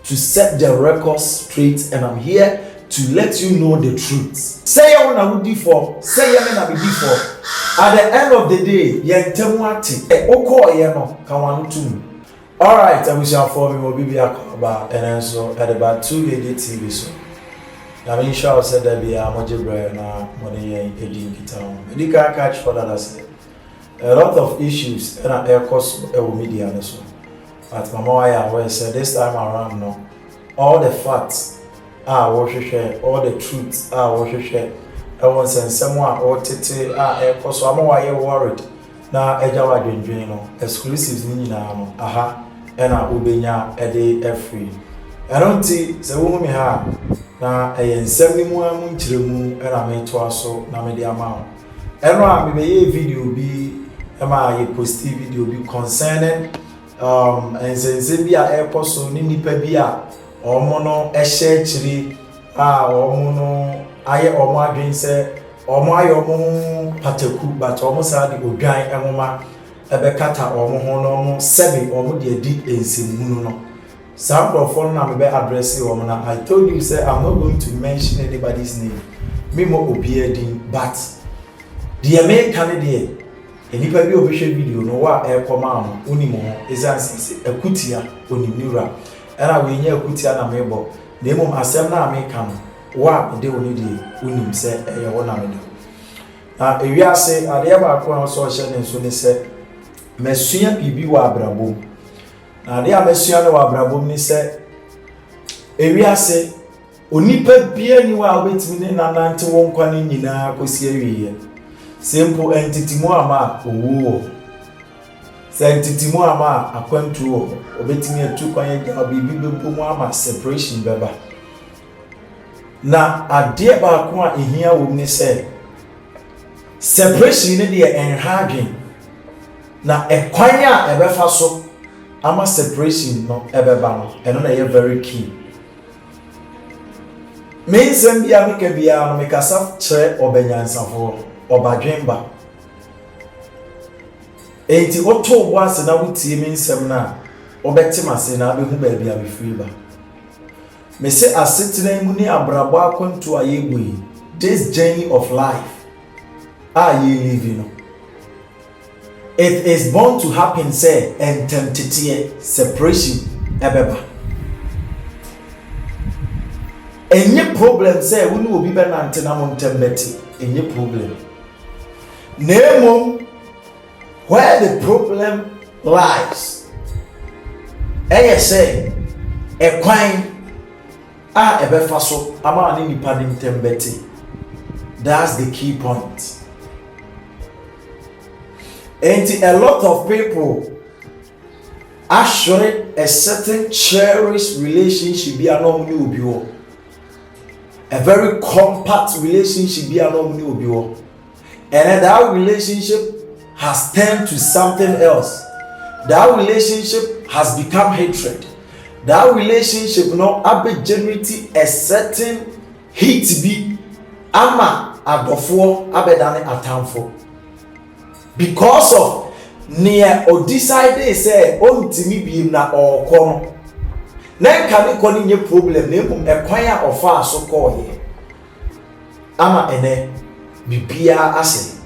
to set the record straight, and I'm here to let you know the truth. Say you wanna be for, say you wanna be for. At the end of the day, you tell what oko ye no can one too. All right, I wish you for me will be about and so at about 2 lady TV so. I mean, sure said that be a moji brand na money in town. Medical catch for that as a lot of issues and air cost media and so. But Mama I said this time around no, all the facts what you share, all the truths what you share. I want send someone or tete air cost. So I'm worried. Now ejawa dwendwen no exclusives ni na no aha and ubenya ede free. I don't see say wo me ha na ensem ni mu amu nkyeremu na me to aso na me de ama. Eno a me be video bi ema ye post video bi concerning ensense bi a airport so ni nipa bi a omo no ehye kyiri omo no aye omo adwen se omo aye omo pataku but omo sa de odwan enwoma ebekata omo ho no omo sebe omo de adi ensimu no some of na me be address omo na I told you say I'm not going to mention anybody's name me mo obi edin but the American dey enipa bi obehwe video no wa ekoma am onimo ho ezansi akutia onimnura era we nya akutia na mebo na emom asem na America no wa de oni de onim se eye wo na me do na ewiase ade ba ko an so hye ne so ne se mesua bibi wa abrabom na ade a mesua ne wa abrabom ni se ewiase onipa bia ni wa obetimi ne nanante wo nkwa ne nyina kosi awiye simple entity mo ama owo entity mo ama akwantu obetimi atu kwan ya bibi bebo mo ama separation beba na ade ba ko a ehia wo ni se separation ne de enhadwen na ekwan a ebefa so ama separation no ebeba no eno na ye very key mensem bia meka bia no meka saf kire obanyansafo obadwenba enti oto boase na wutie mensem na obetimase na abehu ba bia be free ba me say asetena mu ni abrabo akonto ayegui this journey of life ye living. It is born to happen, say, and tempted separation, ebeba. Any problem, say, we will be better than Tenamon Tembeti. Any problem. Nemo, where the problem lies. Say, a quine, ebefaso, ama ni panim tembeti. That's the key point. And a lot of people actually a certain cherished relationship be a very compact relationship be and that relationship has turned to something else. That relationship has become hatred. That relationship no abe generate a certain hate be ama adofo abedane atamfo. Because of near or decide say ontimi bi na okono na nka ne koni nye problem na emum ekwanya ofa so call here ama ene bibia ase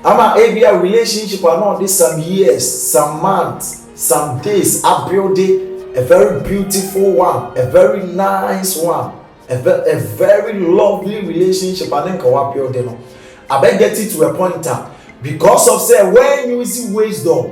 ama ebia relationship are not this some years, some months, some days are building a very beautiful one, a very nice one, a very lovely relationship and then wa building no I beg get it to a point because of say when you see wisdom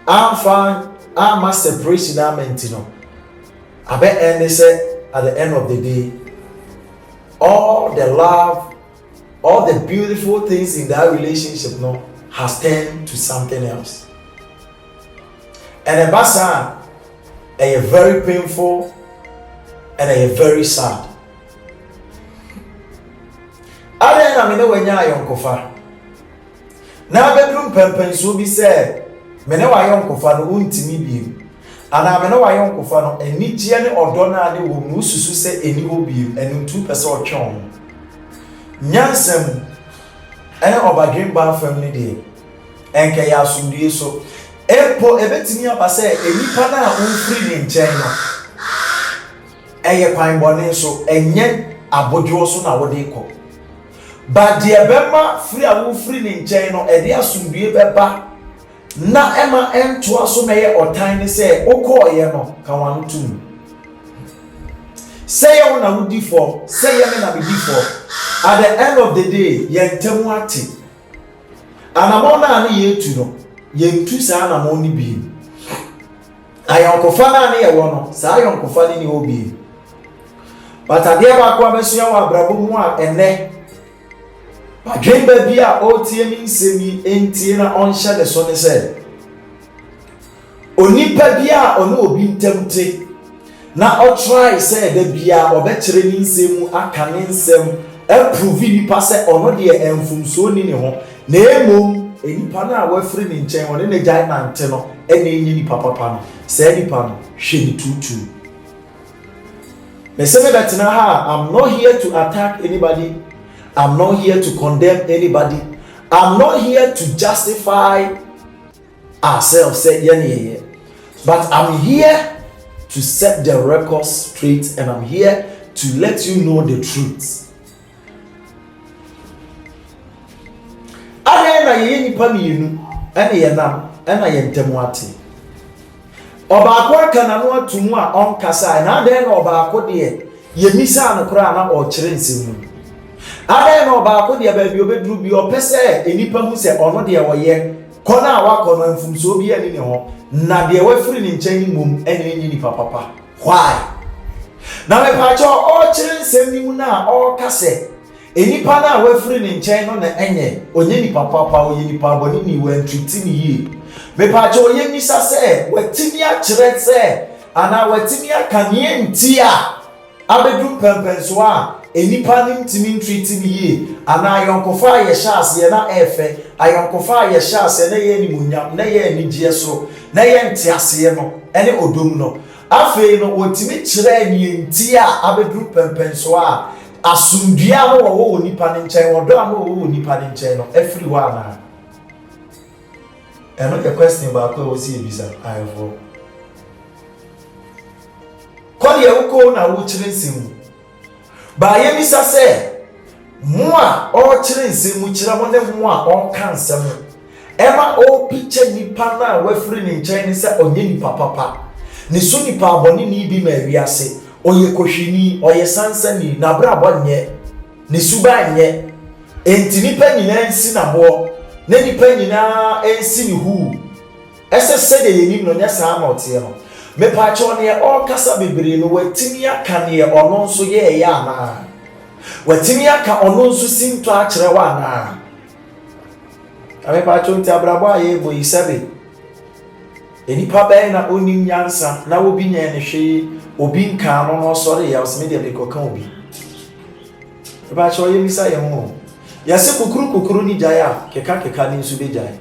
I'm fine I'm a separation I'm no I bet and they say at the end of the day all the love, all the beautiful things in that relationship no has turned to something else. And a basa a very painful and a very sad. I don't know when you're young. Now bedroom pempen so be said, "Mene wa yonko fa no untimi biem." Ana mene wa yonko fa no enigye ne odona ne wo mu susu se eni ho biem, eni 2 pese otwon. Nyansem ene obadwen ba fam ne de. Enke ya sundie so. Epo ebetimi aba se enipa na unfri ne nchen no. ɛyɛ kwan bɔne so ɛnyɛ abodwo so na wode kɔ but deɛ bɛma firi a wo firi ne nkyɛn no ɛde asomdue bɛba na ɛma ɛntoa so na ɛyɛ ɔtan ne sɛ wokɔɔyɛ no ka wano tum sɛ yɛ wo na wodi fɔ sɛ yɛ me na medi fɔ at the end of the day yɛntɛmu ate anamɔ na ne yɛtu no yɛntu saa anamɔ ne bi ayɔnkofa na ne yɛwɔ no saa ayɔnkofa ne ne wɔ bi but adeɛ baako abɛsua wɔ abrabɔ mu a ɛnɛ badwen ba bi a ɔtie mi nsɛm yi entie na ɔnhyɛ ne so ne sɛ onipa bi a ɔne obi ntam te na ɔtry sɛ da bia ɔbɛkyerɛ ne nsɛm mu aka ne nsɛm approve nipa sɛ ɔno deɛ ɛmfumsuo ni ne ho na emom enipa no a wafiri ne nkyɛn ɔne ne gyae nante no ɛna enyi nipa papa no sɛ nipa no hwɛ ne tutu mesɛ me bɛtena ha I'm not here to attack anybody. I'm not here to condemn anybody. I'm not here to justify ourselves, say yeah. But I'm here to set the record straight and I'm here to let you know the truth. Ade na ye nipa mienu ene ye nam ena ye ntemu ate. Obaako aka na no atumu a onkasa na ade na obaako de ye misa no kra na o kyere nsemu. Ade na obaako de ba bi obeduru bi opese enipa hu se ono de woye kona awakọ no mfumso bi ani ne ho na de wafiri ne nkyɛn mum ene enyi nipa papa. Why? Na me pa cho o kyere nsem ni mu na o kase enipa na wafiri ne nkyɛn no na enye onye nipa papa onye nipa boni ni we ntwiti ni yi. Me pa cho onye misa se watimi a kyerɛ se ana watimi aka ne ntia abedum pempenso a enipa nim timi ntwiti ni yi ana ayonkofa ye hyase ye na efe ayonkofa ye hyase na ye ni munyam na ye ni gie so na ye ntiase no ene odom no afei no wotimi kyerɛ ni ntia abedum pempenso a asundua no wo nipa ne nkyɛn wodo a no wo nipa ne nkyɛn no afiri wa na eno the question ba ko wo si ebisa ayefo kɔ ye wo na wo kyerɛ nsimu ba ye misa se mo a o kyerɛ nsɛm kyerɛ mo ne mo a o ka nsɛm ema o picture nipa na wafiri ne nkyɛn ne sɛ onye nipa papa ne so nipa abɔne ni bi ma wiase oye kohwini oye sansani na bra abɔnyɛ ne suba nyɛ enti nipa nyina nsi na bo ne nipa nyina ensi ne hu ɛsɛ sɛ de yeni no nya saa ma ɔte no me pa cho ne o kasa bebre no watimi aka ne ɔno nso ye ya na watimi aka ɔno nso sinto a kyerɛ wa na ame pa cho nti abrabo aye bo isabe enipa bɛn na onim nyansa na obi nya ne hwe obi nka no no sɔre ya osime de bekoka obi ba cho ye misa ye ho ya se kukuru ni jaya keka ni nso be jaya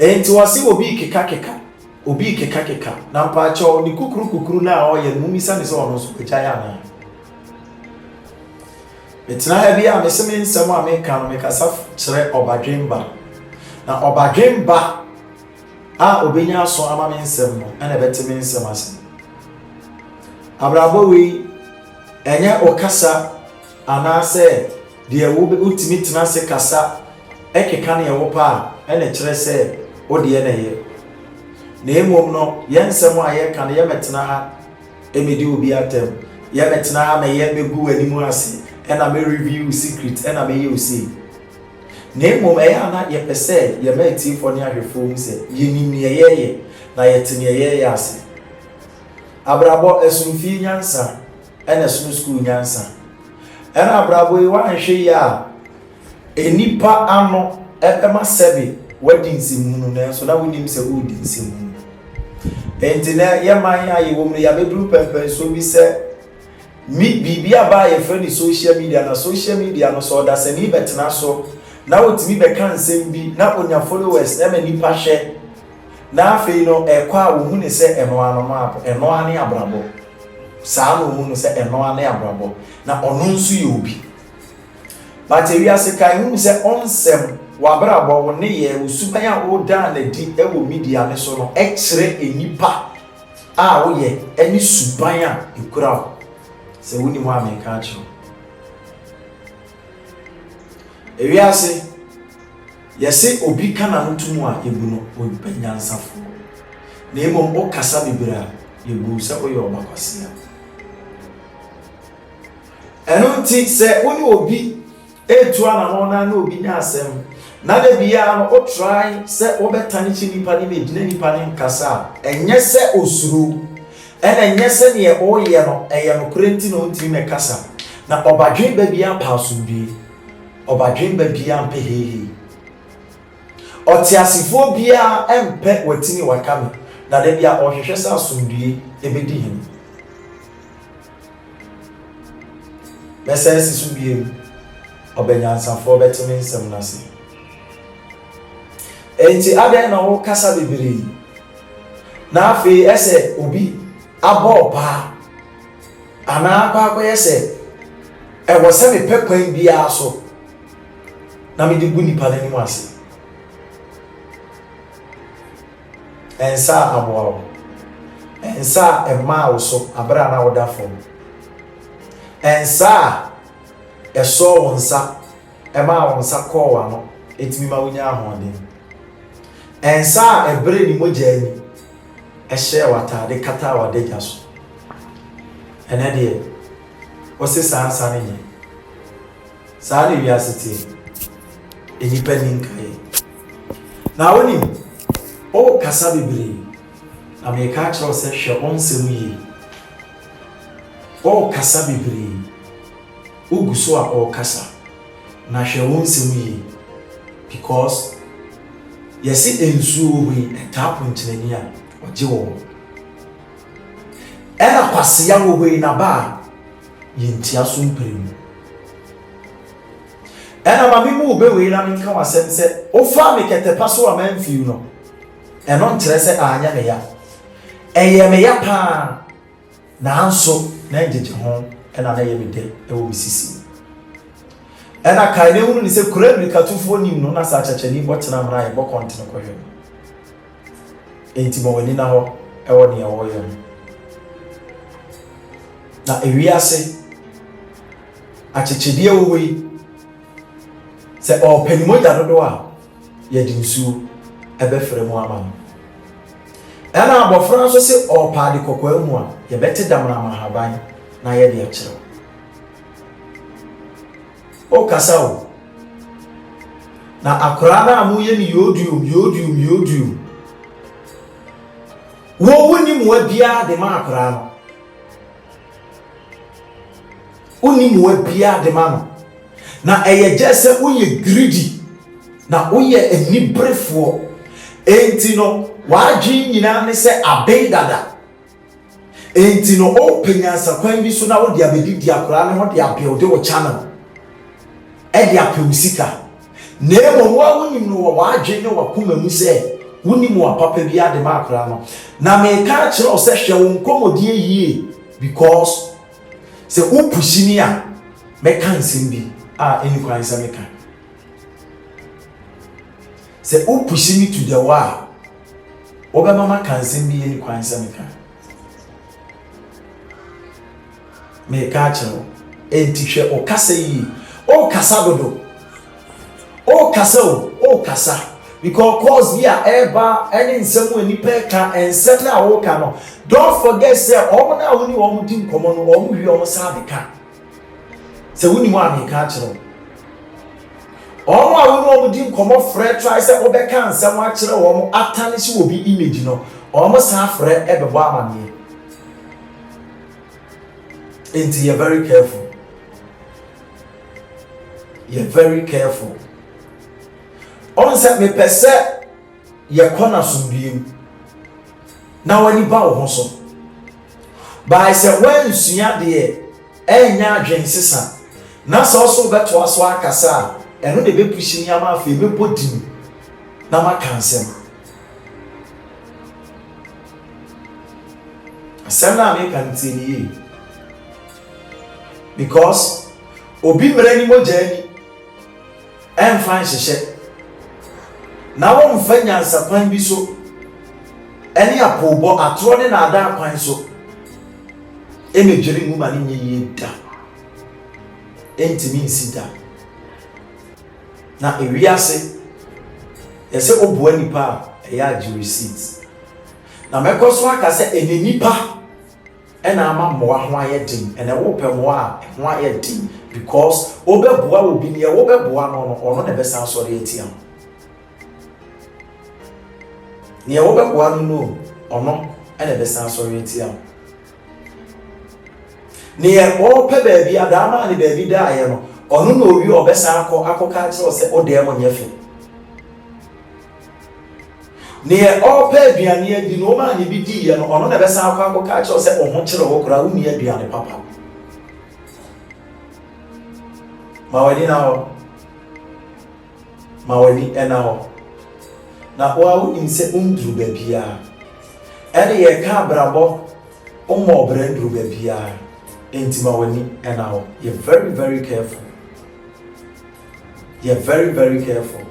enti wasi obi keka obi keka na mpa cho ni kukuru na o ye mu misa ne se ono so jaya na betina ha bia me se me nsɛm a me ka no me kasa kyerɛ obadwemba na obadwemba a obenya so ama me nsɛm no ana bete me nsɛm ase abrabo we enye okasa anase de wo utimi tena se kasa ekeka ne wo pa ene kyerɛ sɛ wo de na ye na emom no yensɛm a ye ka ne ye metena ha emedi obi atem ye metena ha me ye megu animu ase ena me review secret ena me ye Osei na emom ana ye pese ye meti fo ne ahwefo mu se ye nimi ye na ye tene ye ase abrabo esumfi nyansa ena sunu school nyansa ena abrabo yi wan hwe ya enipa ano ema sebe wadi nsimu no na so na wonim se wodi nsimu enti na ye man ayi wo mu ya bedru pempen so bi se mi bibia ba ye friend social media no so da se ni betena so na wotimi be kan nsem bi na onya followers na ma nipa hwe na afei no ekwa wo hu ne se eno ano ma eno ane abrabo saa no hu no se eno ane abrabo na ono nso ye obi but wi ase kai hu se onsem wabrabo wo ne ye usuban a wo da na di ewo media ne so no ekire enipa a wo ye eni suban a ekura Se woni mo ameka acho. Ewiase yesi obi kana ntumu a yebu no obanyansafo. Na emom okasa bibira yebu se oye obakwase. Eno nti se woni obi etu ana na obi nya asem na de bia no o try se obetani chi nipa ni medina nipa ni nkasa enye se osuru ena enye se ne oye no eye no krenti no ntimi me kasa na obadwen ba bia pasumbi obadwen ba bia mpe hehe otiasifo bia empe watini wakame na de bia ohwehwe sa asumdue ebedi him message sumbi obenyansafo betimi nsem na se enti aden na wo kasa bibiri na afi ese obi abo pa ana pa ko ese e wo se me pekwan bia so na me de guni pa ni mu ase ensa abo ensa ema wo so abra na wo da fom ensa eso wonsa ema wonsa ko wa no etimi ma wonya ahode ensa ebre ni mogya ni ehye watade kata wadegya so ene de wose sansa ne nye sa ne wiasete enipa ni nkae na woni o kasa bibiri na me ka kiro se hwe onsem yi o kasa bibiri uguso a o kasa na hwe onsem yi because yesi ensuo wi etapo ntinani a oje wo era kwase ya wo wi na ba yintia so mprim era ma bimu be wi na nka wasem se o fa me ketepa so wa man fiu no eno ntere se anya me ya eye me ya pa na anso na jeje ho ena na ye me de e wo misisi ena kai ne hunu ni se kurebri katufo nim no na sa chachani botena mra ye bokontene kohwe enti mo wani na ho e wo ne wo ye na ewiase achechedie wo wi se o panimo da dodo a ye di nsu ebe frɛ mu ama ena abofra so se o paade kokwa mu a ye bete damna mahaban na ye de akire o kasao na akora na amu ye ni yodium wo woni mu abia de ma akora no uni mu abia de ma no na eye jese uye greedy na uye enibrefo enti no waji nyina ne se abedada enti no o penyansa kwan bi so na wo de abedi di akora ne ho de abia de wo channel e de apewusika nemo wo wonim no waji ne wakoma mu se wonim wa papa bi ade ma akora no na me ka kire o se hwe wo nkomodie yie because se upushini a me kan simbi eni kwan se me kan se upushini to the wall oba mama kan simbi eni kwan se me kan me ka kire enti hwe o kasa yi o kasa dodo o kasa because cause we are ever any nsemu eni peka ensem na wo ka no don't forget say omo na woni omo di nkomo no omo wi omo sa de ka se woni mo ameka kire omo a woni omo di nkomo frɛ try say obeka nsem a kire omo atane si obi image no omo sa frɛ ebebo amane enti you're very careful on set me pese ye kona sumbiem na wani ba wo so by say when sua de enya adwen sesa na so so beto aso akasa eno de be pushi ni ama afi be bodim na ma kansem asem na me kan tini because obi mrani mojani en fan hyehyɛ na wo mfanya nsakwan bi so eni apobo atro ne na ada kwan so emedwere mu ma ne nye da entimi nsida na ewiase yese oboa nipa eya agi receipt na mekoso aka se enenipa ena ama moa ho ayedin ena wo pe moa ho ayedin because obeboa obi ne obeboa no ono na besa asori etia ne obeboa no ono ena besa asori etia ne o pe ba bia da ma ne ba bi da aye no ono na owi obesa akoka kire se o de mo nyefe ne o pe aduane adi no ma ne bi di ye no ono na besa akoka kire se o ho kire wo kura wo ni aduane papa mawani ena ho na o inse undru ba bia ene ye ka brabo o mo brandru ba bia enti mawani ena ho you're very very careful. You're very very careful.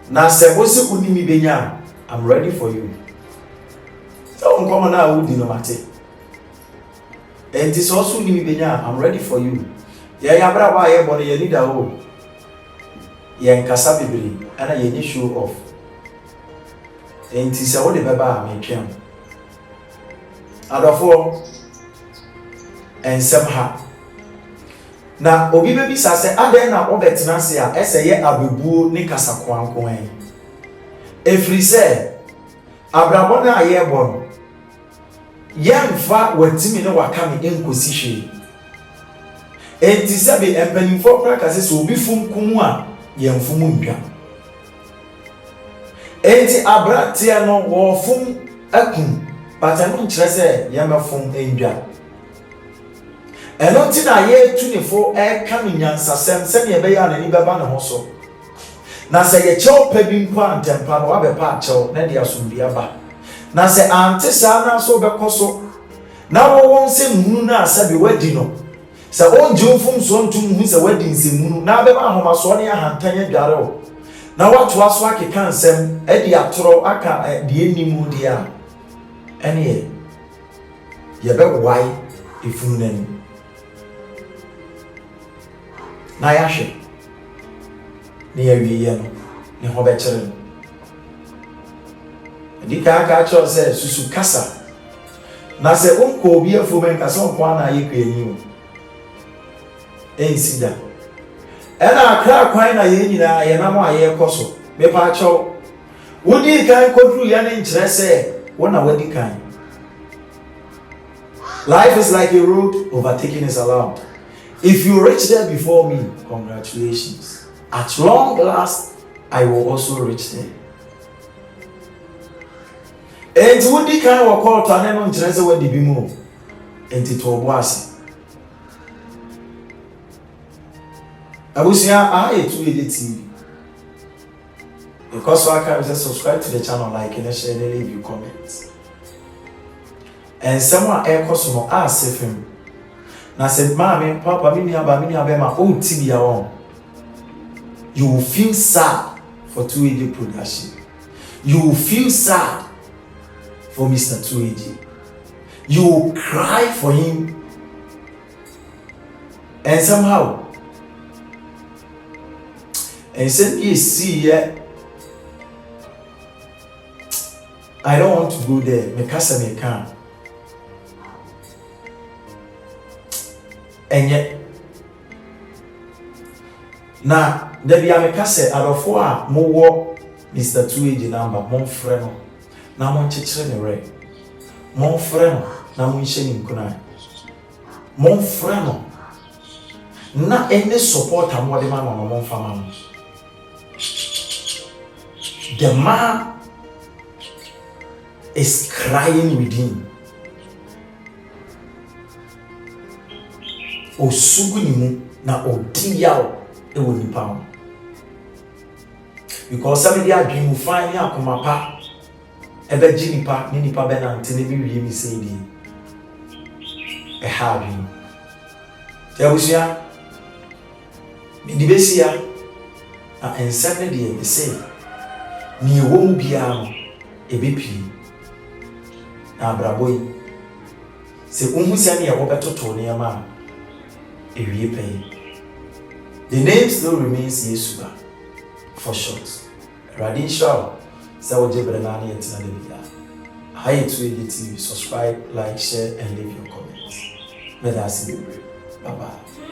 Na se wo se unimi benya, I'm ready for you. So unkomo na udi no mate. Enti so so unimi benya, I'm ready for you. Ya bra ba ye bone ye need a ho. Ye nkasa bibiri ana ye ni show off. Enti se wo de beba me twem. Adofo ensem ha na obi bebi sase aden na obetina se a eseye abebuo ne kasa kwankwan efri se abrabo na aye bon yemfa watimi ne wakame enkosi hwe enti se be empanimfo kra kase se obi fum kumu a yemfumu ndwa enti abratia no wo fum akun patano nkyere se yemafum endwa eno ti na ye tunifo ka nyansasem se ne be ya na ni beba ne ho so na se ye chew pa bi mpo antempa no wabe pa chew na dia sumbia ba na se ante sa na so be koso na wo won se munu na asabe wadi no se onje mfum so ntum hu se wadi nsemunu na be ba homa so ne ahantanya dware o na watu aso akeka nsem e dia toro aka de enimu dia ene ye be wai ifunu nani na yahwe ne yawie no ne ho be kire dika aka cho se susu kasa na se onko obi afu ben kasa onko na yekweni o ensida ena akra kwan na ye nyina ye na mo aye koso me pa cho wodi kan kodru ya ne nkire se wona wadi kan. Life is like a road, overtaking is allowed. If you reach there before me, congratulations. At long last, I will also reach there. And what the kind of call to an end on where the bimo and it was. I will say I hate to edit TV. Because I can subscribe to the channel, like and share and leave your comments. And someone else no ask him. Na said, Mommy, Papa, mini abema, oh, TV on. You will feel sad for 2AJ production. You will feel sad for Mr. 2AJ. You will cry for him. And somehow, and said, yes, see, yeah. I don't want to go there. Because I can't. And yet, now, there be a mekase adofo a mo wo Mr. 2AJ number mon frère no na mon chechire ne re mon frère no na mon hye ni nkuna mon frère no na any support amode ma no mon fama no. The man is crying within. Osugu ni mu na odiyawo ewo nipa ho. Because somebody adwin mu fine akoma pa ebe ji nipa ni nipa be na ntene bi wie mi sei bi e ha bi te abusia mi di besia na ensem de e sei ni ewo mu bia no ebe pi na abraboyi Se unhu sani ya wobetoto nneɛma ewie pay. The name still remains Yesuba for short. Radin Shaw, Sawo Jebrenani Etinadebia. Hi to TV, subscribe, like, share, and leave your comments. May I see you. Bye bye.